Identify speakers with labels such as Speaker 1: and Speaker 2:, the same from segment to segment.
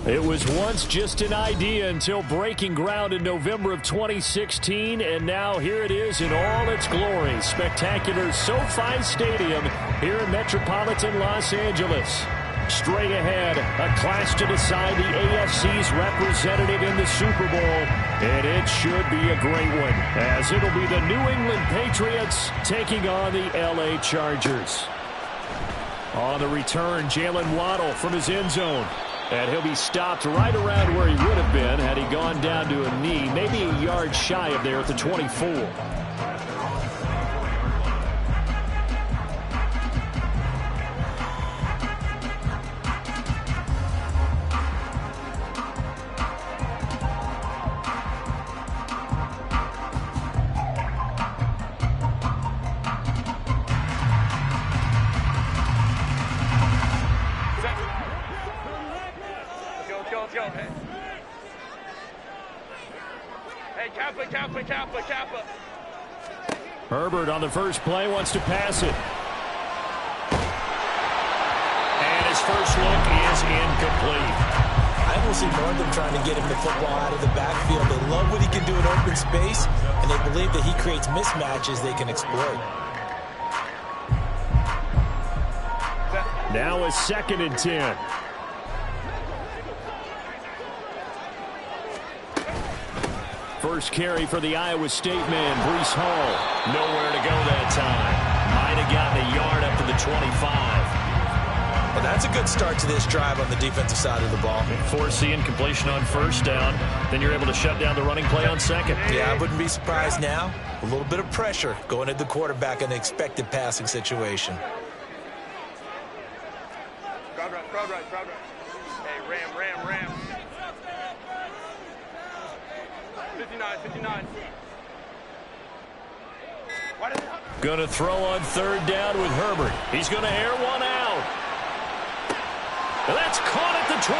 Speaker 1: It was once just an idea until breaking ground in November of 2016, and now here it is in all its glory. Spectacular SoFi Stadium here in metropolitan Los Angeles. Straight ahead, a clash to decide the AFC's representative in the Super Bowl, and it should be a great one, as it'll be the New England Patriots taking on the LA Chargers. On the return, Jalen Waddle from his end zone. And he'll be stopped right around where he would have been had he gone down to a knee, maybe a yard shy of there at the 24. Herbert on the first play wants to pass it. And his first look is incomplete.
Speaker 2: I will see more of them trying to get him the football out of the backfield. They love what he can do in open space, and they believe that he creates mismatches they can exploit.
Speaker 1: Now a 2nd and 10. First carry for the Iowa State man, Breece Hall. Nowhere to go that time. Might have gotten a yard up to the 25.
Speaker 2: Well, that's a good start to this drive on the defensive side of the ball.
Speaker 1: Force the incompletion on first down. Then you're able to shut down the running play on second.
Speaker 2: Yeah, I wouldn't be surprised now. A little bit of pressure going at the quarterback in the expected passing situation.
Speaker 3: Crowd right. Hey, ram. 59.
Speaker 1: Going to throw on 3rd down with Herbert. He's going to air one out. That's caught at the 25.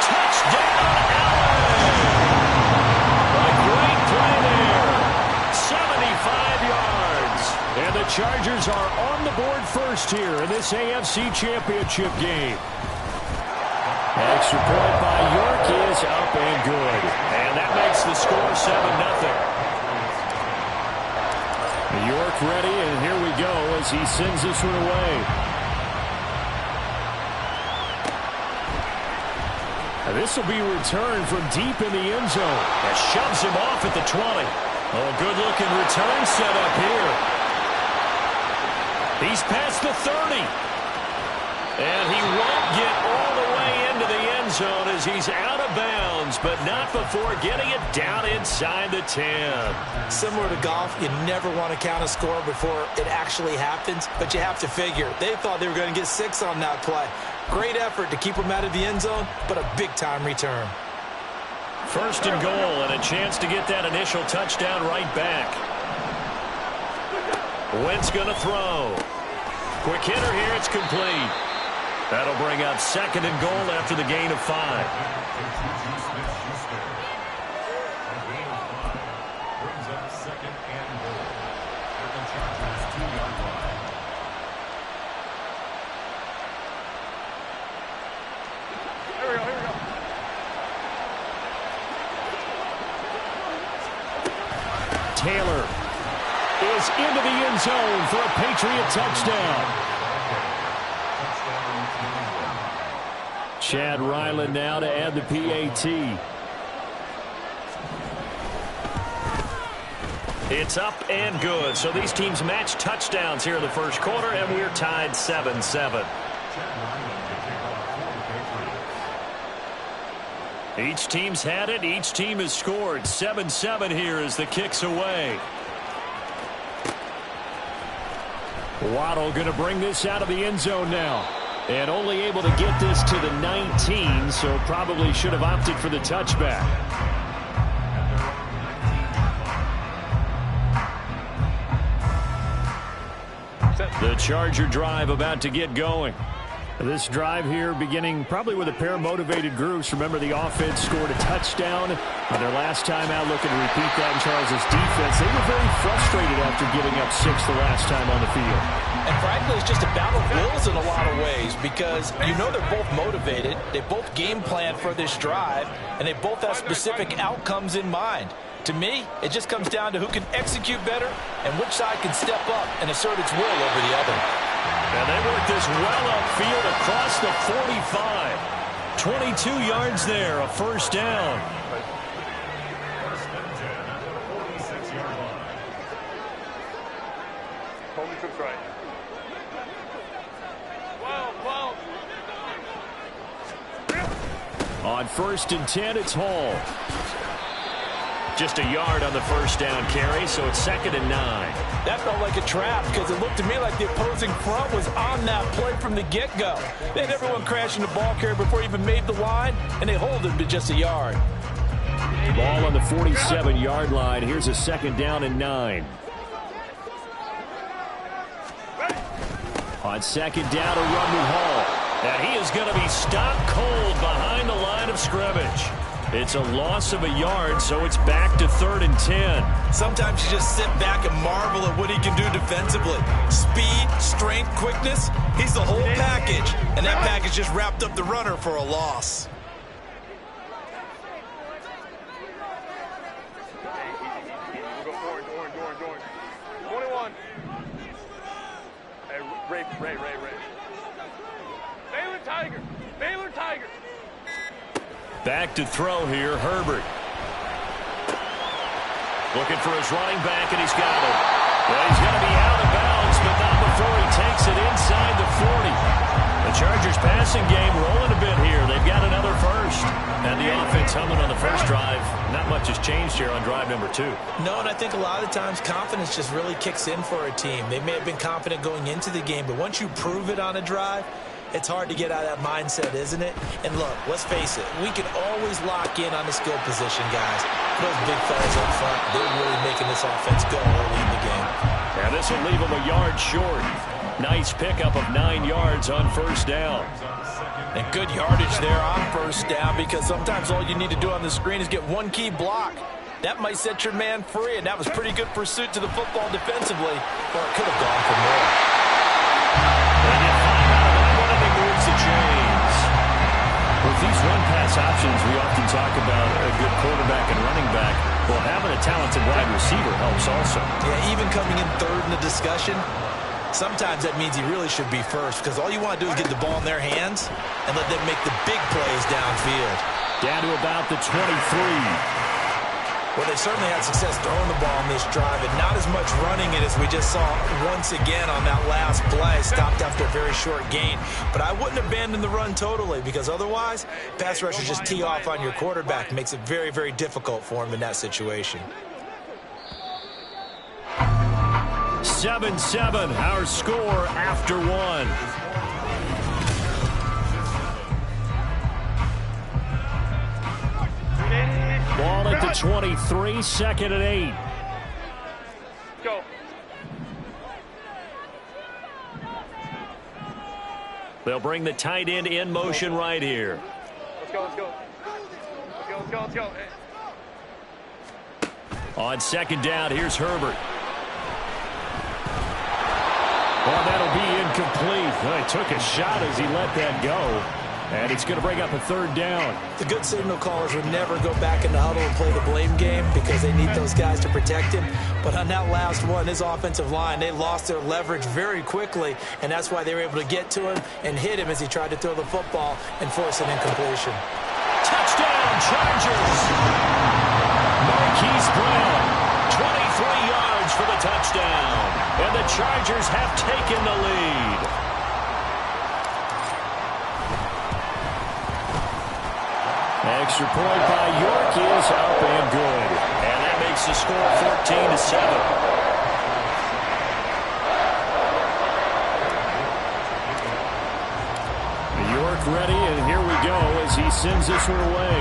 Speaker 1: Touchdown, Allen. A great play there. 75 yards. And the Chargers are on the board first here in this AFC Championship game. Extra point by York is up and good. And that makes the score 7-0. York ready, and here we go as he sends this one away. This will be returned from deep in the end zone. That shoves him off at the 20. Oh, good-looking return set up here. He's past the 30. And he won't get all the way into the end zone as he's out of bounds, but not before getting it down inside the 10.
Speaker 2: Similar to golf, you never want to count a score before it actually happens, but you have to figure. They thought they were going to get 6 on that play. Great effort to keep them out of the end zone, but a big-time return.
Speaker 1: 1st and goal, and a chance to get that initial touchdown right back. Wentz going to throw. Quick hitter here, it's complete. That'll bring up 2nd and goal after the gain of 5.
Speaker 3: Here we go.
Speaker 1: Taylor is into the end zone for a Patriot touchdown. Chad Ryland now to add the PAT. It's up and good. So these teams match touchdowns here in the first quarter, and we're tied 7-7. Each team's had it. Each team has scored. 7-7 here as the kick's away. Waddle going to bring this out of the end zone now. And only able to get this to the 19, so probably should have opted for the touchback. The Charger drive about to get going. This drive here beginning probably with a pair of motivated groups. Remember, the offense scored a touchdown on their last time out, looking to repeat that in Charles' defense. They were very frustrated after giving up 6 the last time on the field.
Speaker 2: And frankly, it's just a battle of wills in a lot of ways because you know they're both motivated. They both game plan for this drive, and they both have specific outcomes in mind. To me, it just comes down to who can execute better and which side can step up and assert its will over the other.
Speaker 1: And they work this well upfield across the 45. 22 yards there, a first down.
Speaker 3: Hold the trips right. 12.
Speaker 1: On 1st and 10, it's Hall. Just a yard on the first down carry, so it's 2nd and 9.
Speaker 2: That felt like a trap because it looked to me like the opposing front was on that play from the get-go. They had everyone crashing the ball carrier before he even made the line, and they hold him to just a yard.
Speaker 1: Ball on the 47-yard line. Here's a 2nd down and 9. On 2nd down, a run with Hall. And he is going to be stopped cold behind the line of scrimmage. It's a loss of a yard, so it's back to 3rd and 10.
Speaker 2: Sometimes you just sit back and marvel at what he can do defensively. Speed, strength, quickness, he's the whole package. And that package just wrapped up the runner for a loss.
Speaker 3: Go orange. 21. Hey, Ray. Baylor Tiger.
Speaker 1: Back to throw here, Herbert. Looking for his running back, and he's got it. Well, he's going to be out of bounds, but not before he takes it inside the 40. The Chargers passing game rolling a bit here. They've got another first. And the offense humming on the first drive. Not much has changed here on drive number 2.
Speaker 2: No, and I think a lot of times confidence just really kicks in for a team. They may have been confident going into the game, but once you prove it on a drive, it's hard to get out of that mindset, isn't it? And look, let's face it, we can always lock in on the skill position, guys. Those big fellas up front, they're really making this offense go early in the game.
Speaker 1: And this will leave them a yard short. Nice pickup of 9 yards on first down.
Speaker 2: And good yardage there on first down because sometimes all you need to do on the screen is get one key block. That might set your man free, and that was pretty good pursuit to the football defensively, or it could have gone for more.
Speaker 1: With these run-pass options, we often talk about a good quarterback and running back. Well, having a talented wide receiver helps also.
Speaker 2: Yeah, even coming in 3rd in the discussion, sometimes that means he really should be first because all you want to do is get the ball in their hands and let them make the big plays downfield.
Speaker 1: Down to about the 23.
Speaker 2: Well, they certainly had success throwing the ball on this drive and not as much running it as we just saw once again on that last play. Stopped after a very short gain. But I wouldn't abandon the run totally because otherwise, pass rushers just tee off on your quarterback. Makes it very, very difficult for him in that situation.
Speaker 1: 7-7, our score after 1. Ball at the 23, 2nd and 8.
Speaker 3: Go.
Speaker 1: They'll bring the tight end in motion right here.
Speaker 3: Let's go. Hey.
Speaker 1: On 2nd down, here's Herbert. Well, that'll be incomplete. Well, he took a shot as he let that go. And it's going to bring up a 3rd down.
Speaker 2: The good signal callers would never go back in the huddle and play the blame game because they need those guys to protect him. But on that last one, his offensive line, they lost their leverage very quickly, and that's why they were able to get to him and hit him as he tried to throw the football and force an incompletion.
Speaker 1: Touchdown, Chargers! Marquise Brown, 23 yards for the touchdown. And the Chargers have taken the lead. Extra point by York is up and good. And that makes the score 14-7. York ready, and here we go as he sends this one away.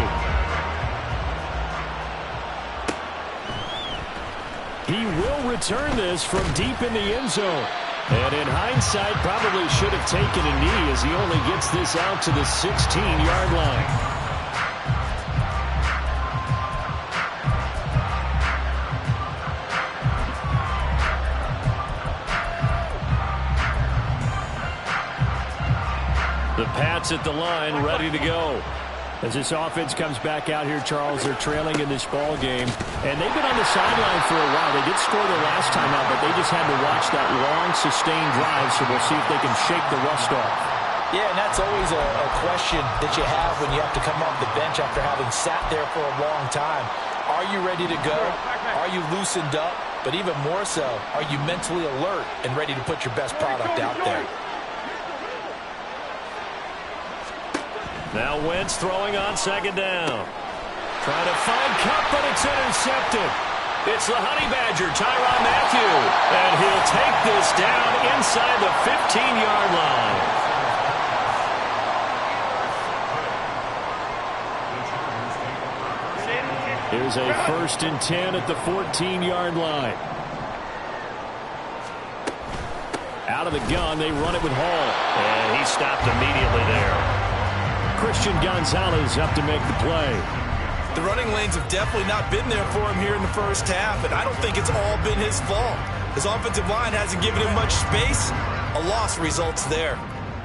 Speaker 1: He will return this from deep in the end zone. And in hindsight, probably should have taken a knee as he only gets this out to the 16-yard line. The Pats at the line, ready to go. As this offense comes back out here, Charles, they're trailing in this ball game. And they've been on the sideline for a while. They did score their last time out, but they just had to watch that long, sustained drive, so we'll see if they can shake the rust off.
Speaker 2: Yeah, and that's always a question that you have when you have to come off the bench after having sat there for a long time. Are you ready to go? Are you loosened up? But even more so, are you mentally alert and ready to put your best product out there?
Speaker 1: Now Wentz throwing on second down. Trying to find Cup, but it's intercepted. It's the Honey Badger, Tyrann Mathieu. And he'll take this down inside the 15-yard line. Here's a 1st and 10 at the 14-yard line. Out of the gun, they run it with Hall. And he stopped immediately there. Christian Gonzalez up to make the play.
Speaker 2: The running lanes have definitely not been there for him here in the first half, and I don't think it's all been his fault. His offensive line hasn't given him much space. A loss results there.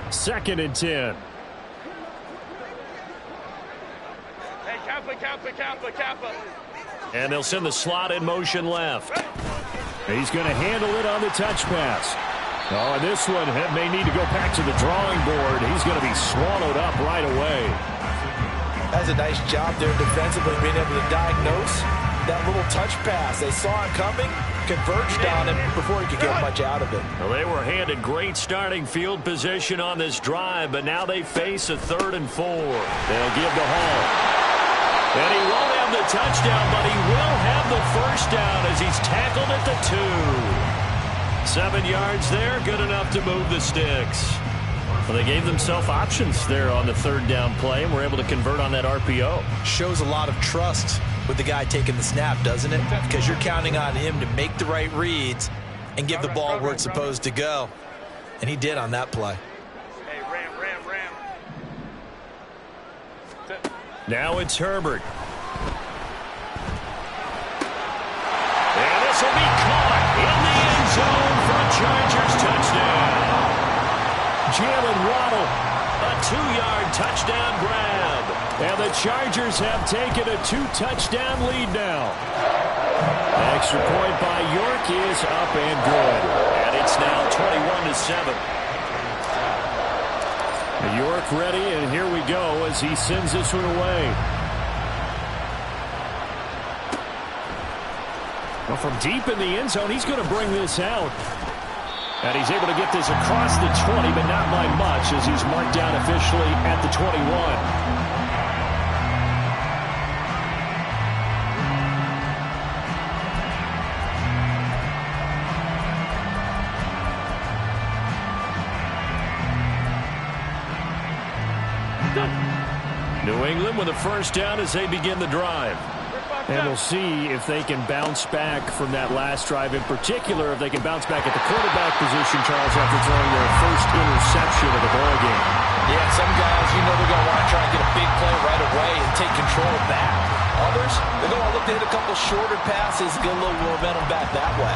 Speaker 1: 2nd and 10.
Speaker 3: Hey, Kappa.
Speaker 1: And they'll send the slot in motion left. He's going to handle it on the touch pass. Oh, and this one may need to go back to the drawing board. He's going to be swallowed up right away.
Speaker 2: That's a nice job there defensively, being able to diagnose that little touch pass. They saw it coming, converged on it before he could get much out of it.
Speaker 1: Well, they were handed great starting field position on this drive, but now they face a 3rd and 4. They'll give to Hall. And he won't have the touchdown, but he will have the first down as he's tackled at the 2. 7 yards there, good enough to move the sticks. Well, they gave themselves options there on the 3rd down play, and were able to convert on that RPO.
Speaker 2: Shows a lot of trust with the guy taking the snap, doesn't it? Because you're counting on him to make the right reads and give the ball where it's supposed to go. And he did on that play.
Speaker 3: Hey, ram.
Speaker 1: Now it's Herbert. And this will be caught in the end zone for a Chargers touchdown. Jalen Waddle, a 2-yard touchdown grab. And the Chargers have taken a 2-touchdown lead now. Extra point by York is up and good. And it's now 21-7. York ready, and here we go as he sends this one away. Well, from deep in the end zone, he's going to bring this out. And he's able to get this across the 20, but not by much as he's marked down officially at the 21. New England with a first down as they begin the drive. And we'll see if they can bounce back from that last drive, in particular if they can bounce back at the quarterback position, Charles, after throwing their first interception of the ball game.
Speaker 2: Yeah, some guys, they're going to want to try and get a big play right away and take control back. Others, they're going to look to hit a couple shorter passes, get a little momentum back that way.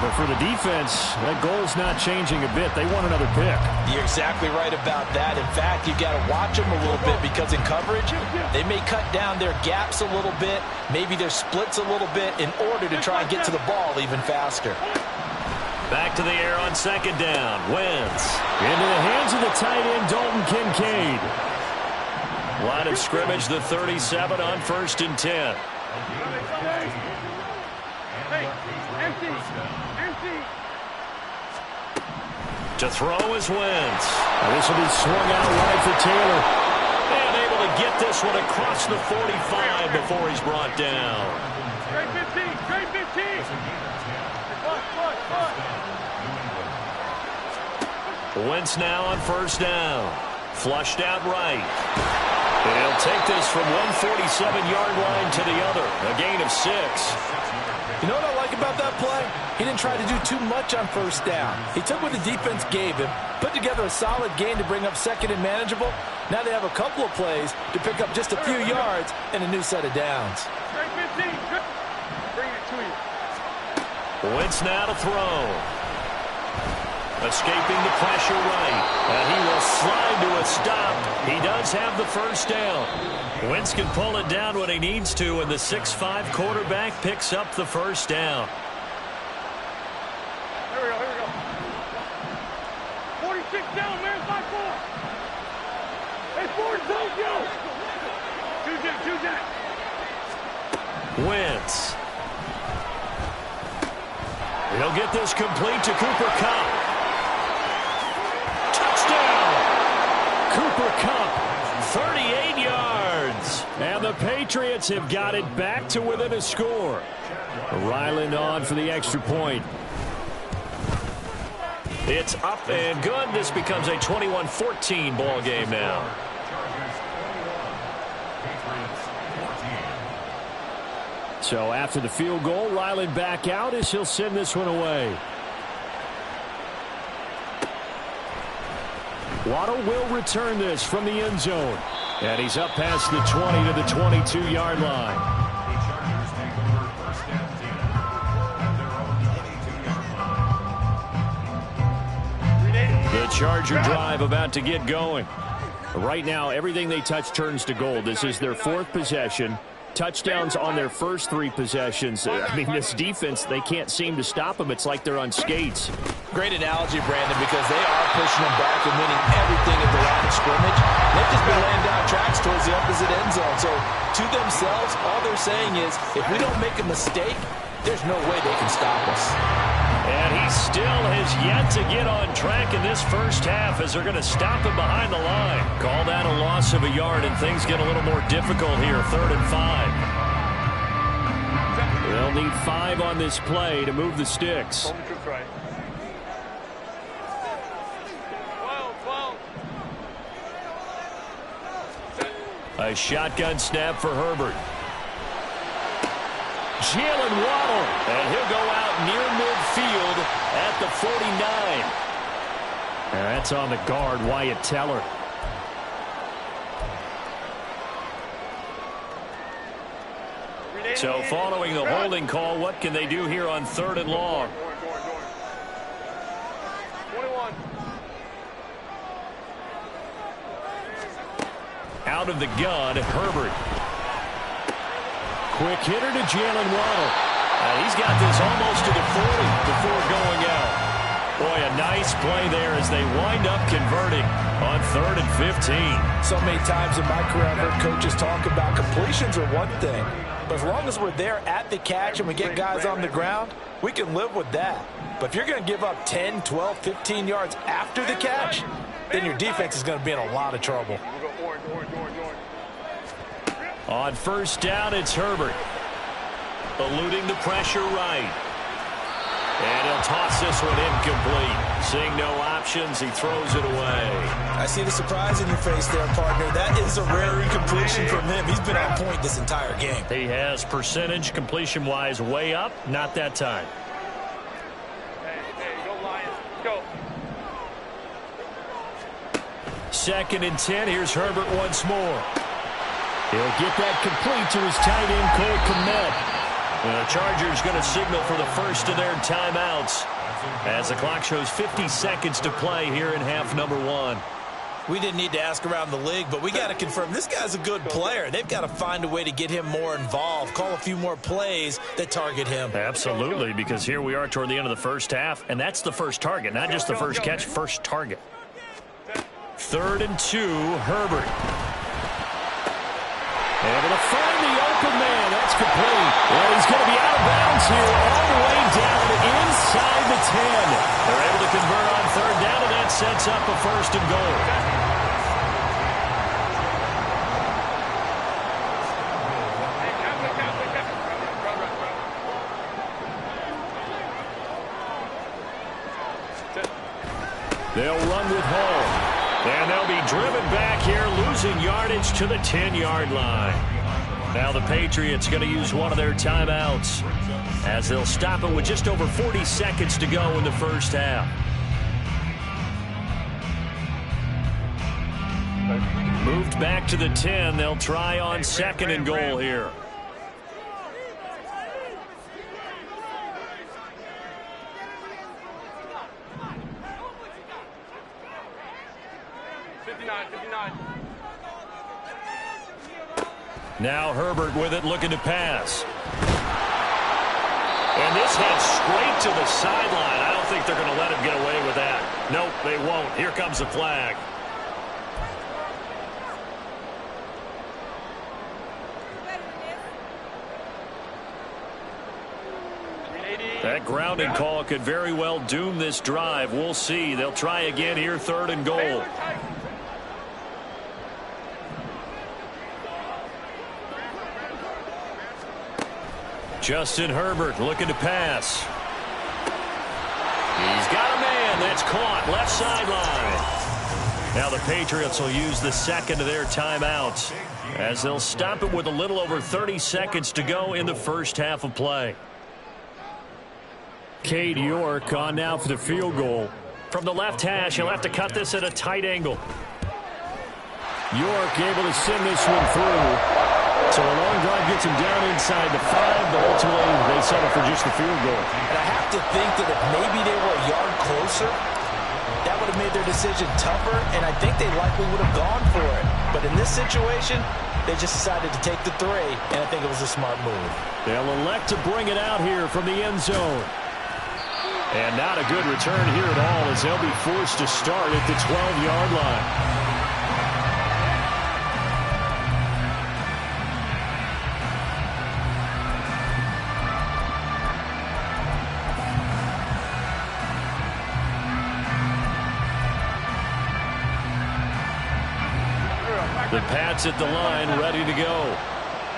Speaker 1: But for the defense, that goal's not changing a bit. They want another pick.
Speaker 2: You're exactly right about that. In fact, you've got to watch them a little bit because in coverage, they may cut down their gaps a little bit, maybe their splits a little bit in order to try and get to the ball even faster.
Speaker 1: Back to the air on second down. Wentz into the hands of the tight end, Dalton Kincaid. Line of scrimmage, the 37 on 1st and 10. To throw is Wentz. This will be swung out wide for Taylor. And able to get this one across the 45 before he's brought down.
Speaker 3: Straight 15, straight 15.
Speaker 1: Wentz now on first down. Flushed out right. And he'll take this from 147-yard line to the other. A gain of 6.
Speaker 2: You know what I like about that that play, he didn't try to do too much on first down. He took what the defense gave him, put together a solid gain to bring up second and manageable. Now they have a couple of plays to pick up just a few yards and a new set of downs.
Speaker 3: Bring it to you.
Speaker 1: Wentz now to throw. Escaping the pressure right. And he will slide to a stop. He does have the first down. Wentz can pull it down when he needs to, and the 6'5" quarterback picks up the first down.
Speaker 3: Here we go. 46 down, man. 5-4. Hey, forward zone, yo. Two Jack.
Speaker 1: Wentz. He'll get this complete to Cooper Kupp. Touchdown! Cooper Kupp, 38 yards. And the Patriots have got it back to within a score. Ryland on for the extra point. It's up and good. This becomes a 21-14 ball game now. So after the field goal, Ryland back out as he'll send this one away. Waddle will return this from the end zone. And he's up past the 20 to the 22-yard line. The Charger drive about to get going. Right now, everything they touch turns to gold. This is their fourth possession. Touchdowns on their first three possessions. I mean, this defense, they can't seem to stop them. It's like they're on skates.
Speaker 2: Great analogy, Brandon, because they are pushing them back and winning everything at the line of scrimmage. They've just been laying down tracks towards the opposite end zone. So to themselves, all they're saying is, if we don't make a mistake, there's no way they can stop us.
Speaker 1: And he still has yet to get on track in this first half as they're going to stop him behind the line. Call that a loss of a yard, and things get a little more difficult here, 3rd and 5. They'll need 5 on this play to move the sticks. A shotgun snap for Herbert. Jalen Waddle, and he'll go out near midfield at the 49. And that's on the guard, Wyatt Teller. So following the holding call, what can they do here on 3rd and long?
Speaker 3: 21.
Speaker 1: Out of the gun, Herbert. Quick hitter to Jalen Waddle. He's got this almost to the 40 before going out. Boy, a nice play there as they wind up converting on 3rd and 15.
Speaker 2: So many times in my career I've heard coaches talk about completions are one thing. But as long as we're there at the catch and we get guys on the ground, we can live with that. But if you're going to give up 10, 12, 15 yards after the catch, then your defense is going to be in a lot of trouble.
Speaker 1: On first down, it's Herbert. Eluding the pressure right. And he'll toss this one incomplete. Seeing no options, he throws it away.
Speaker 2: I see the surprise in your face there, partner. That is a rare incompletion from him. He's been on point this entire game.
Speaker 1: He has percentage completion-wise way up. Not that time.
Speaker 3: Hey, go Lions. Go.
Speaker 1: 2nd and 10. Here's Herbert once more. He'll get that complete to his tight end, Cole Kmet. The Chargers going to signal for the first of their timeouts as the clock shows 50 seconds to play here in half number 1.
Speaker 2: We didn't need to ask around the league, but we got to confirm this guy's a good player. They've got to find a way to get him more involved, call a few more plays that target him.
Speaker 1: Absolutely, because here we are toward the end of the first half, and that's the first target, not just the first catch, first target. 3rd and 2, Herbert. Able to find the open man. That's complete. Well, he's going to be out of bounds here all the way down inside the 10. They're able to convert on 3rd down, and that sets up a 1st and goal. They'll run with Hall. And they'll be driven back here, losing yardage to the 10-yard line. Now the Patriots going to use one of their timeouts as they'll stop it with just over 40 seconds to go in the first half. Moved back to the 10. They'll try on 2nd and goal here. Now Herbert with it, looking to pass. And this heads straight to the sideline. I don't think they're going to let him get away with that. Nope, they won't. Here comes the flag. That grounding call could very well doom this drive. We'll see. They'll try again here, 3rd and goal. Justin Herbert looking to pass. He's got a man. That's caught. Left sideline. Now the Patriots will use the 2nd of their timeouts as they'll stop it with a little over 30 seconds to go in the first half of play. Cade York on now for the field goal. From the left hash, he'll have to cut this at a tight angle. York able to send this one through. So a long drive gets him down inside the 5, but ultimately they settle for just the field goal.
Speaker 2: And I have to think that if maybe they were a yard closer, that would have made their decision tougher, and I think they likely would have gone for it. But in this situation, they just decided to take the 3, and I think it was a smart move.
Speaker 1: They'll elect to bring it out here from the end zone. And not a good return here at all as they'll be forced to start at the 12-yard line. The Pats at the line, ready to go.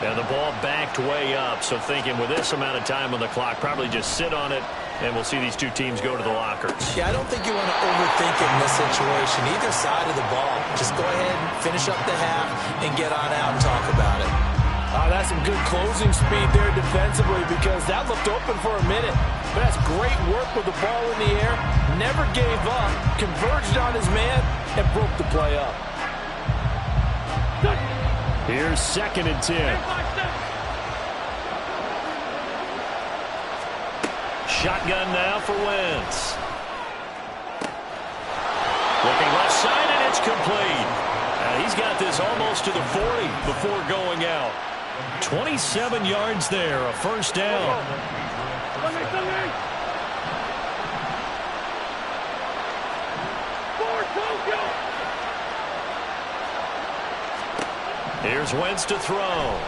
Speaker 1: And the ball backed way up, so thinking with this amount of time on the clock, probably just sit on it, and we'll see these two teams go to the lockers.
Speaker 2: Yeah, I don't think you want to overthink it in this situation, either side of the ball. Just go ahead and finish up the half and get on out and talk about it.
Speaker 4: That's some good closing speed there defensively because that looked open for a minute. But that's great work with the ball in the air. Never gave up, converged on his man, and broke the play up.
Speaker 1: Here's 2nd and 10. Shotgun now for Wentz. Looking left side, and it's complete. And he's got this almost to the 40 before going out. 27 yards there, a first down. Here's Wentz to throw.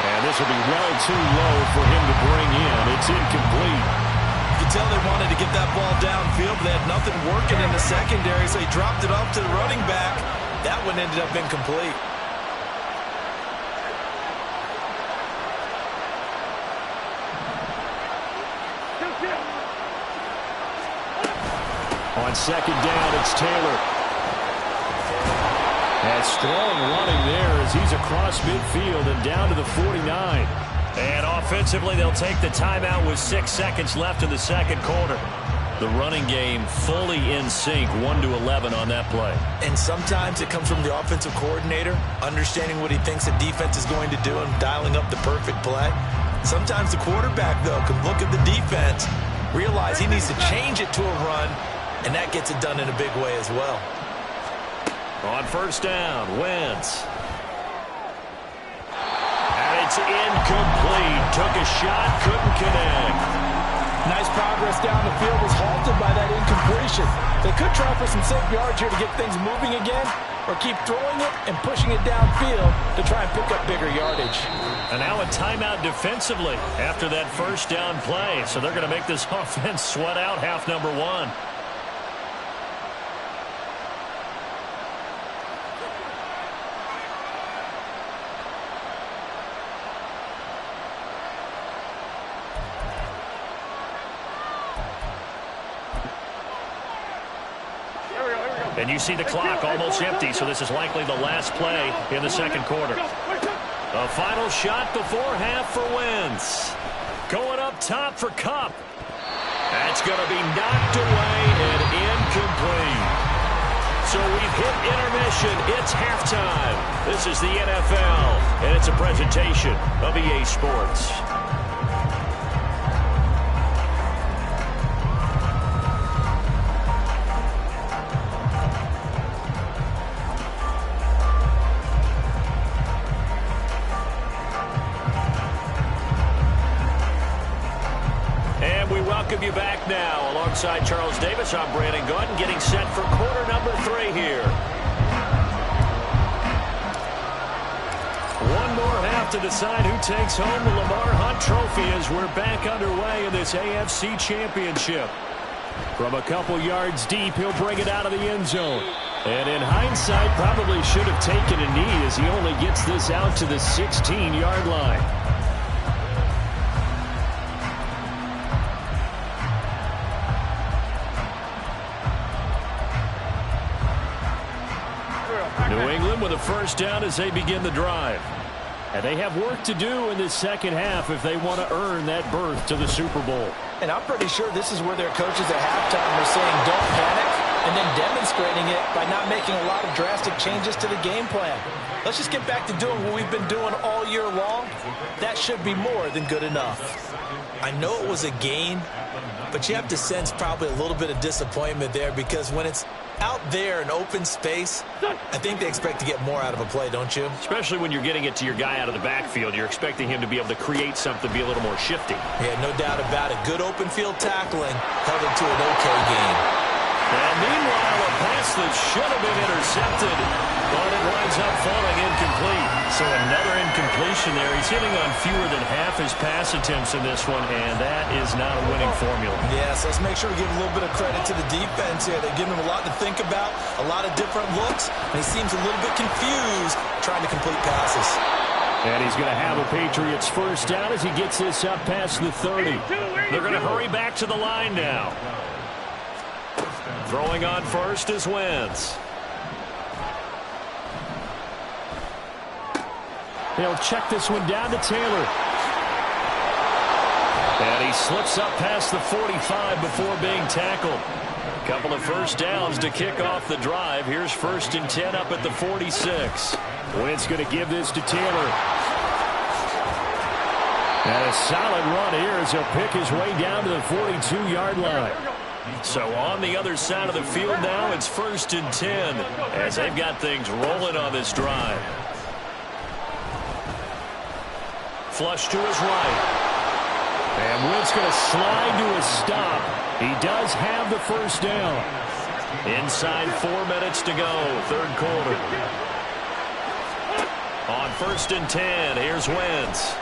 Speaker 1: And this will be well too low for him to bring in. It's incomplete.
Speaker 2: You can tell they wanted to get that ball downfield, but they had nothing working in the secondary, so he dropped it off to the running back. That one ended up incomplete.
Speaker 1: On 2nd down, it's Taylor. And strong running there as he's across midfield and down to the 49. And offensively, they'll take the timeout with 6 seconds left in the second quarter. The running game fully in sync, 1-11 on that play.
Speaker 2: And sometimes it comes from the offensive coordinator, understanding what he thinks the defense is going to do and dialing up the perfect play. Sometimes the quarterback, though, can look at the defense, realize he needs to change it to a run, and that gets it done in a big way as well.
Speaker 1: On first down, Wentz. And it's incomplete. Took a shot, couldn't connect.
Speaker 4: Nice progress down the field was halted by that incompletion. They could try for some safe yards here to get things moving again, or keep throwing it and pushing it downfield to try and pick up bigger yardage.
Speaker 1: And now a timeout defensively after that first down play. So they're going to make this offense sweat out half number 1. And you see the clock almost empty, so this is likely the last play in the second quarter. A final shot before half for Wentz. Going up top for Kupp. That's going to be knocked away and incomplete. So we've hit intermission. It's halftime. This is the NFL, and it's a presentation of EA Sports. Welcome you back now. Alongside Charles Davis, I'm Brandon Gunn, getting set for quarter number 3 here. One more half to decide who takes home the Lamar Hunt Trophy as we're back underway in this AFC Championship. From a couple yards deep, he'll bring it out of the end zone. And in hindsight, probably should have taken a knee as he only gets this out to the 16-yard line. New England with a first down as they begin the drive. And they have work to do in this second half if they want to earn that berth to the Super Bowl.
Speaker 2: And I'm pretty sure this is where their coaches at halftime were saying don't panic, and then demonstrating it by not making a lot of drastic changes to the game plan. Let's just get back to doing what we've been doing all year long. That should be more than good enough. I know it was a gain, but you have to sense probably a little bit of disappointment there because when it's out there in open space, I think they expect to get more out of a play, don't you?
Speaker 1: Especially when you're getting it to your guy out of the backfield. You're expecting him to be able to create something, be a little more shifty.
Speaker 2: Yeah, no doubt about it. Good open field tackling held it to an okay game.
Speaker 1: And meanwhile, a pass that should have been intercepted, but it winds up falling incomplete. So another incompletion there. He's hitting on fewer than half his pass attempts in this one, and that is not a winning formula.
Speaker 2: Yes, let's make sure we give a little bit of credit to the defense here. They're giving him a lot to think about, a lot of different looks, and he seems a little bit confused trying to complete passes.
Speaker 1: And he's going to have a Patriots first down as he gets this up past the 30. They're going to hurry back to the line now. Throwing on first is Wentz. They'll check this one down to Taylor. And he slips up past the 45 before being tackled. Couple of first downs to kick off the drive. Here's 1st and 10 up at the 46. Wentz going to give this to Taylor. And a solid run here as he'll pick his way down to the 42-yard line. So on the other side of the field now, it's 1st and 10 as they've got things rolling on this drive. Flush to his right. And Wentz going to slide to a stop. He does have the first down. Inside 4 minutes to go, 3rd quarter. On 1st and 10, here's Wentz.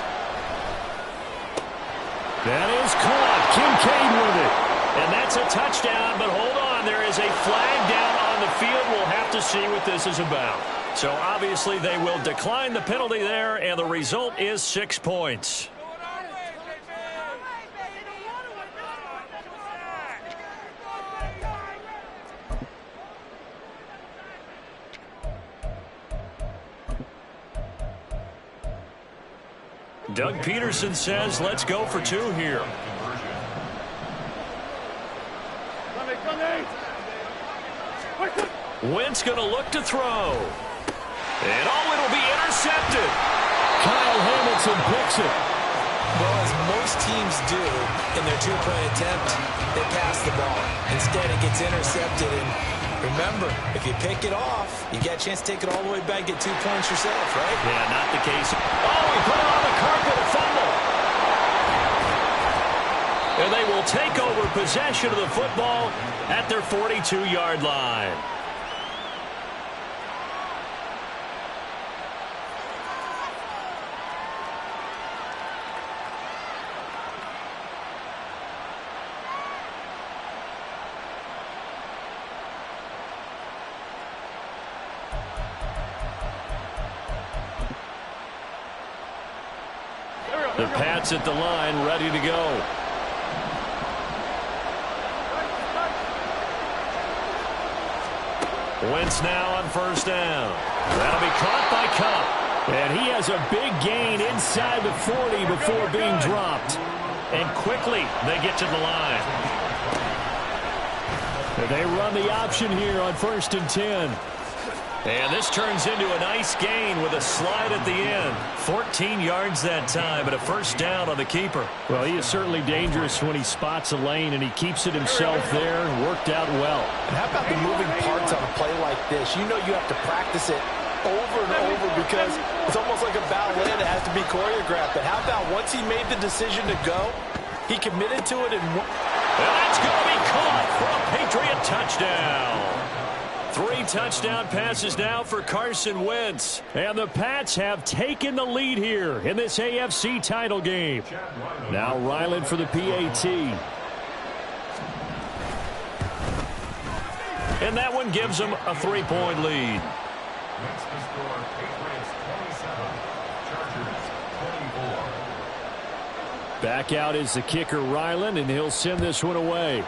Speaker 1: That is caught. Kincaid with it. And that's a touchdown, but hold on. There is a flag down on the field. We'll have to see what this is about. So obviously they will decline the penalty there, and the result is 6 points. Doug Peterson says, let's go for 2 here. Wentz going to look to throw. And it'll be intercepted. Kyle Hamilton picks it.
Speaker 2: Well, as most teams do in their 2-point attempt, they pass the ball. Instead, it gets intercepted. And remember, if you pick it off, you get a chance to take it all the way back, get 2 points yourself, right?
Speaker 1: Yeah, not the case. Oh, he put it on the carpet, a fumble. And they will take over possession of the football at their 42-yard line. The Pats at the line, ready to go. Wentz now on first down. That'll be caught by Cup. And he has a big gain inside the 40 before being dropped. And quickly they get to the line. They run the option here on 1st and 10. And this turns into a nice gain with a slide at the end. 14 yards that time, and a first down on the keeper. Well, he is certainly dangerous when he spots a lane, and he keeps it himself there and worked out well.
Speaker 4: And how about the moving parts on a play like this? You know you have to practice it over and over because it's almost like a ballet that has to be choreographed. But how about once he made the decision to go, he committed to it and
Speaker 1: that's going to be caught for a Patriot touchdown. 3 touchdown passes now for Carson Wentz. And the Pats have taken the lead here in this AFC title game. Now Ryland for the PAT. And that one gives them a 3-point lead.
Speaker 5: Next to score, Patriots 27, Chargers 24.
Speaker 1: Back out is the kicker Ryland, and he'll send this one away.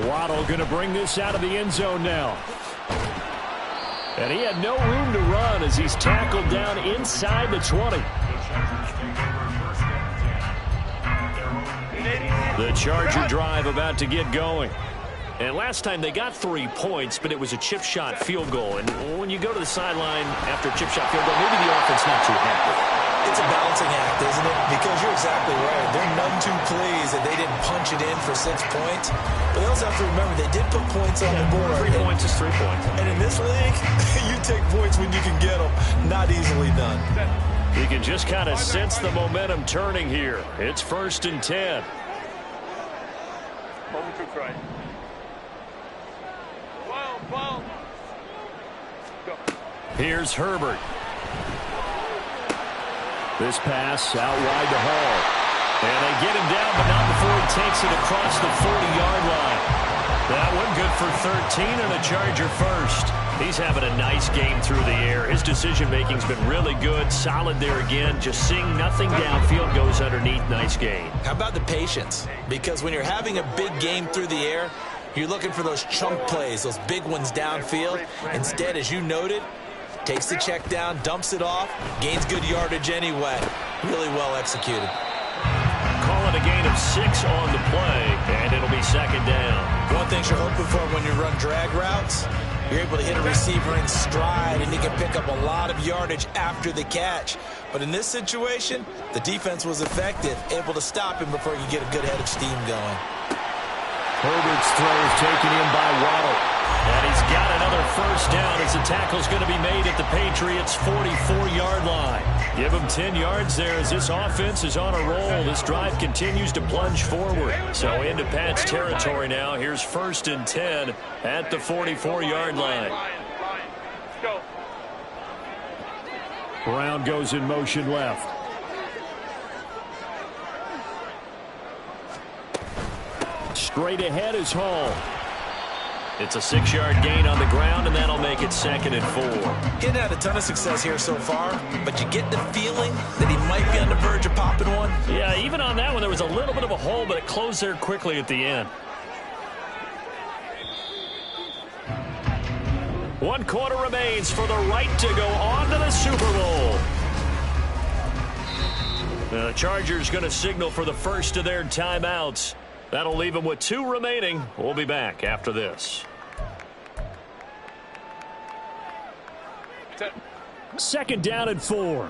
Speaker 1: Waddle going to bring this out of the end zone now. And he had no room to run as he's tackled down inside the 20. The Charger drive about to get going. And last time they got 3 points, but it was a chip shot field goal. And when you go to the sideline after a chip shot field goal, maybe the offense not too happy.
Speaker 2: It's a balancing act, isn't it? Because you're exactly right. They're none too pleased that they didn't punch it in for 6 points. But they also have to remember they did put points on the board.
Speaker 1: 3 points is 3 points.
Speaker 2: And in this league, you take points when you can get them. Not easily done.
Speaker 1: You can just kind of sense the momentum turning here. It's 1st and 10.
Speaker 3: Right. Well. Go.
Speaker 1: Here's Herbert. This pass out wide to Hall. And they get him down, but not before he takes it across the 40-yard line. That one good for 13 and a Charger first. He's having a nice game through the air. His decision-making's been really good. Solid there again. Just seeing nothing downfield, goes underneath. Nice gain.
Speaker 2: How about the patience? Because when you're having a big game through the air, you're looking for those chunk plays, those big ones downfield. Instead, as you noted, takes the check down, dumps it off, gains good yardage anyway. Really well executed.
Speaker 1: Call it a gain of 6 on the play, and it'll be 2nd down.
Speaker 2: One thing you're hoping for when you run drag routes, you're able to hit a receiver in stride, and he can pick up a lot of yardage after the catch. But in this situation, the defense was effective, able to stop him before you get a good head of steam going.
Speaker 1: Herbert's throw is taken in by Waddle. And he's got another first down as the tackle's going to be made at the Patriots' 44-yard line. Give him 10 yards there as this offense is on a roll. This drive continues to plunge forward. So into Pat's territory now. Here's 1st and 10 at the 44-yard line.
Speaker 3: Go.
Speaker 1: Brown goes in motion left. Straight ahead is Hall. It's a 6-yard gain on the ground, and that'll make it 2nd and 4.
Speaker 2: He hadn't had a ton of success here so far, but you get the feeling that he might be on the verge of popping one.
Speaker 1: Yeah, even on that one, there was a little bit of a hole, but it closed there quickly at the end. 1 quarter remains for the right to go on to the Super Bowl. The Chargers going to signal for the first of their timeouts. That'll leave them with 2 remaining. We'll be back after this. 2nd down and 4.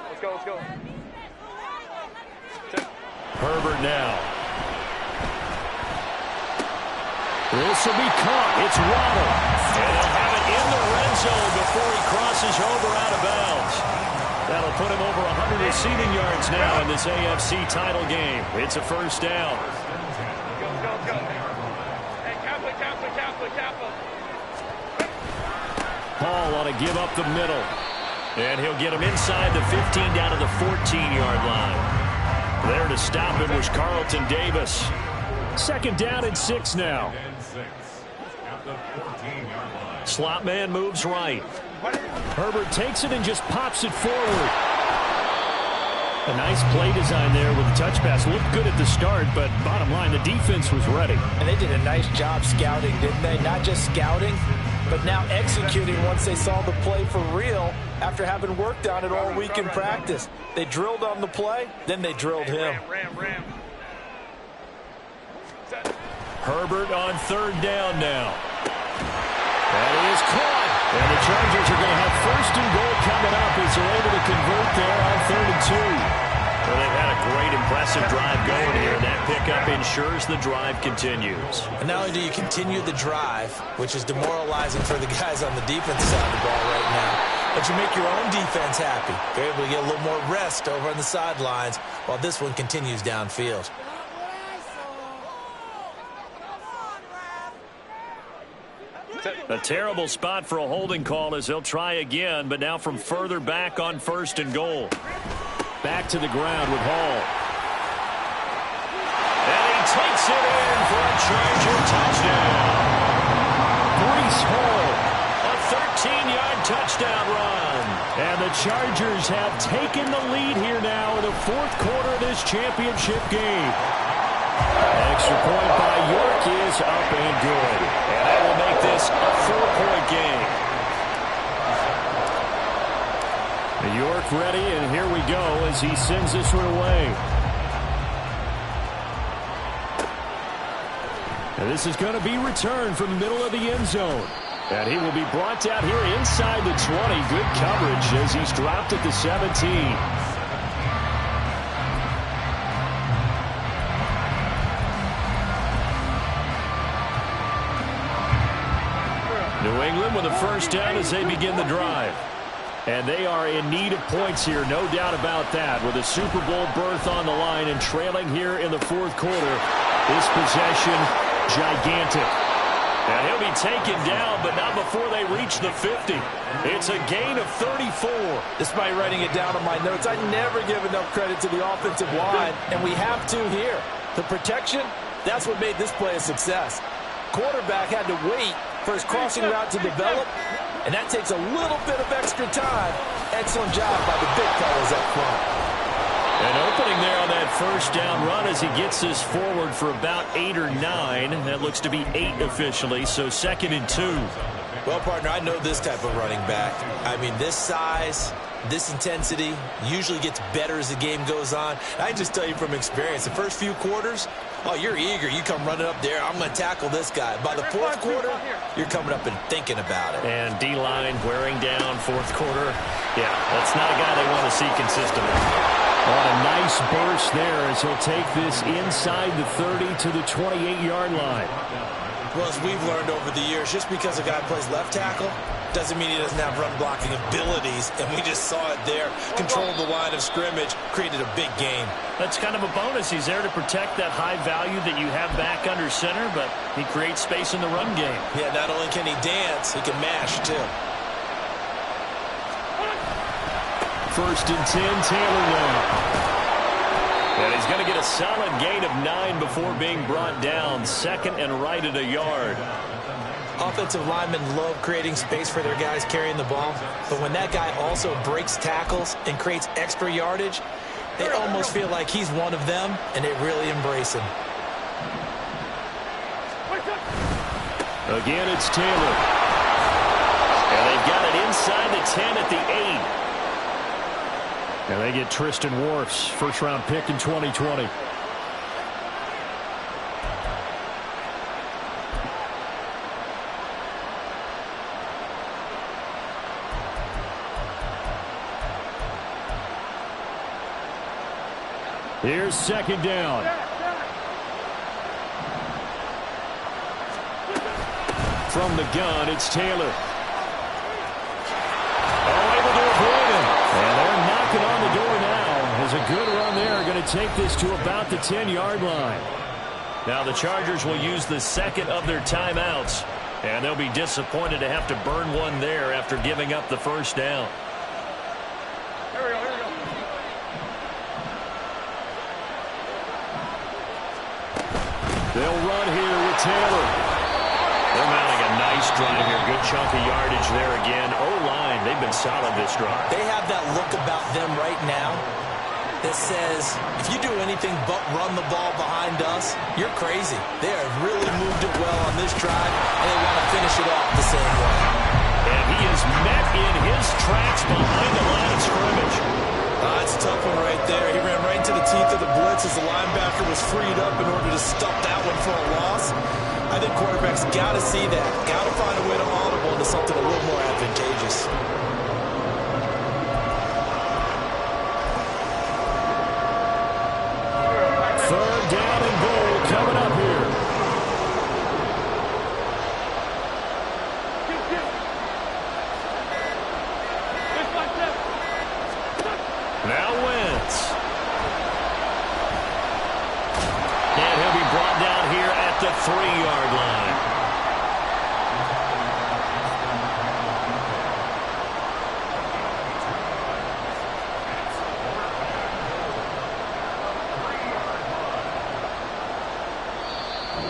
Speaker 3: Let's go.
Speaker 1: Herbert now. This will be caught. It's Waddle. And they'll have it in the red zone before he crosses over out of bounds. That'll put him over 100 receiving yards now in this AFC title game. It's a first down.
Speaker 3: Go. Hey, Kappa.
Speaker 1: Paul ought to give up the middle. And he'll get him inside the 15 down to the 14-yard line. There to stop him was Carlton Davis. 2nd down and 6 now.
Speaker 5: at the 14-yard line.
Speaker 1: Slot man moves right. Herbert takes it and just pops it forward. A nice play design there with the touch pass. Looked good at the start, but bottom line, the defense was ready.
Speaker 2: And they did a nice job scouting, didn't they? Not just scouting, but now executing once they saw the play for real after having worked on it all week in practice. They drilled on the play, then they drilled him.
Speaker 1: Herbert on third down now. That is caught. And the Chargers are going to have first and goal coming up as they're able to convert there on 3rd and 2. Well, they've had a great, impressive drive going here. And that pickup ensures the drive continues.
Speaker 2: And not only do you continue the drive, which is demoralizing for the guys on the defense side of the ball right now, but you make your own defense happy. You're able to get a little more rest over on the sidelines while this one continues downfield.
Speaker 1: A terrible spot for a holding call as they'll try again, but now from further back on 1st and goal. Back to the ground with Hall. And he takes it in for a Charger touchdown. Breece Hall, a 13-yard touchdown run. And the Chargers have taken the lead here now in the 4th quarter of this championship game. Extra point by York is up and good. And that will make this a 4-point game. York ready, and here we go as he sends this one away. And this is going to be returned from the middle of the end zone. And he will be brought down here inside the 20. Good coverage as he's dropped at the 17. New England with a first down as they begin the drive. And they are in need of points here, no doubt about that. With a Super Bowl berth on the line and trailing here in the 4th quarter, this possession gigantic. And he'll be taken down, but not before they reach the 50. It's a gain of 34.
Speaker 4: Despite writing it down on my notes, I never give enough credit to the offensive line, and we have to here. The protection, that's what made this play a success. Quarterback had to wait for his crossing route to develop, and that takes a little bit of extra time. Excellent job by the big fellas up front.
Speaker 1: An opening there on that first down run as he gets this forward for about 8 or 9. That looks to be 8 officially, so 2nd and 2.
Speaker 2: Well, partner, I know this type of running back. I mean, this size, this intensity usually gets better as the game goes on. I can just tell you from experience, the first few quarters, oh, you're eager. You come running up there. I'm going to tackle this guy. By the 4th quarter, you're coming up and thinking about it.
Speaker 1: And D-line wearing down 4th quarter. Yeah, that's not a guy they want to see consistently. On a nice burst there as he'll take this inside the 30 to the 28-yard line.
Speaker 2: Well, as we've learned over the years, just because a guy plays left tackle doesn't mean he doesn't have run-blocking abilities, and we just saw it there. Controlled the line of scrimmage, created a big gain.
Speaker 1: That's kind of a bonus. He's there to protect that high value that you have back under center, but he creates space in the run game.
Speaker 2: Yeah, not only can he dance, he can mash, too.
Speaker 1: 1st and 10, Taylor now. And he's going to get a solid gain of 9 before being brought down. 2nd and right at a yard.
Speaker 2: Offensive linemen love creating space for their guys carrying the ball. But when that guy also breaks tackles and creates extra yardage, they almost feel like he's one of them, and they really embrace him.
Speaker 1: Again, it's Taylor. And they've got it inside the 10 at the 8. And they get Tristan Wirfs, first-round pick in 2020. Here's 2nd down. From the gun, it's Taylor. Oh, able to avoid him. And they're knocking on the door now. There's a good run there. Going to take this to about the 10-yard line. Now the Chargers will use the 2nd of their timeouts. And they'll be disappointed to have to burn one there after giving up the first down.
Speaker 3: Here we go, here we go.
Speaker 1: They'll run here with Taylor. They're mounting a Nice drive here. Good chunk of yardage there again. O-line, they've been solid this drive.
Speaker 2: They have that look about them right now that says, if you do anything but run the ball behind us, you're crazy. They have really moved it well on this drive, and they want to finish it off the same way.
Speaker 1: And he is met in his tracks behind the line of scrimmage.
Speaker 2: It's a tough one right there. He ran right into the teeth of the blitz as the linebacker was freed up in order to stop that one for a loss. I think quarterbacks got to see that. Got to find a way to audible into something a little more advantageous.
Speaker 1: Third down and goal coming up here. Now Wentz. And he'll be brought down here at the 3-yard line.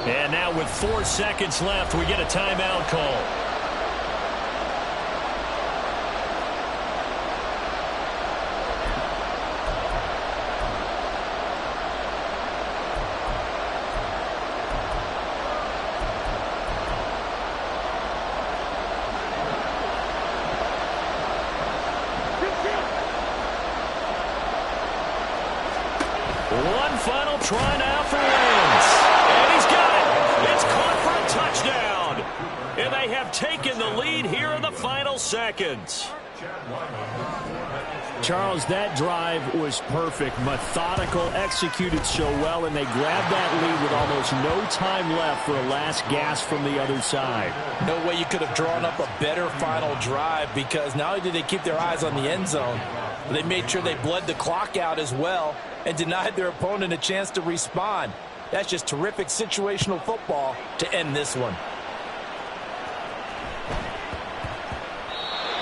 Speaker 1: And now with 4 seconds left, we get a timeout call. One final try now for Wentz. And he's got it. It's caught for a touchdown. And they have taken the lead here in the final seconds. Charles, that drive was perfect. Methodical, executed so well, and they grabbed that lead with almost no time left for a last gasp from the other side.
Speaker 2: No way you could have drawn up a better final drive, because not only did they keep their eyes on the end zone, but they made sure they bled the clock out as well and denied their opponent a chance to respond. That's just terrific situational football to end this one.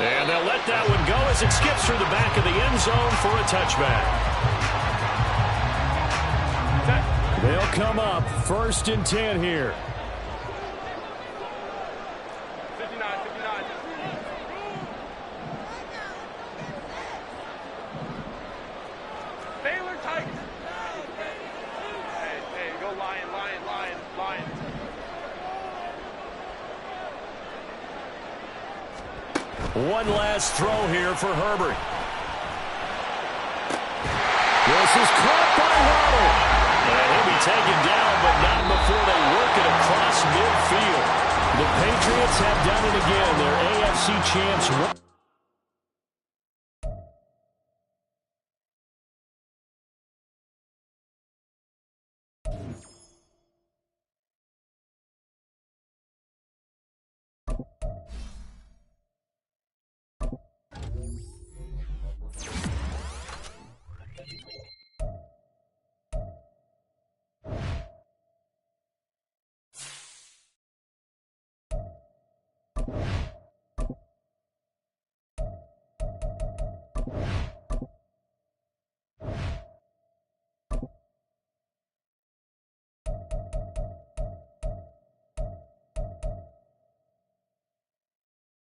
Speaker 1: And they'll let that one go as it skips through the back of the end zone for a touchback. They'll come up 1st and 10 here.
Speaker 3: 59. Baylor Titans. Hey, go Lion.
Speaker 1: One last throw here for Herbert. This is caught by Waddle. And he'll be taken down, but not before they work it across midfield. The Patriots have done it again. They're AFC champs.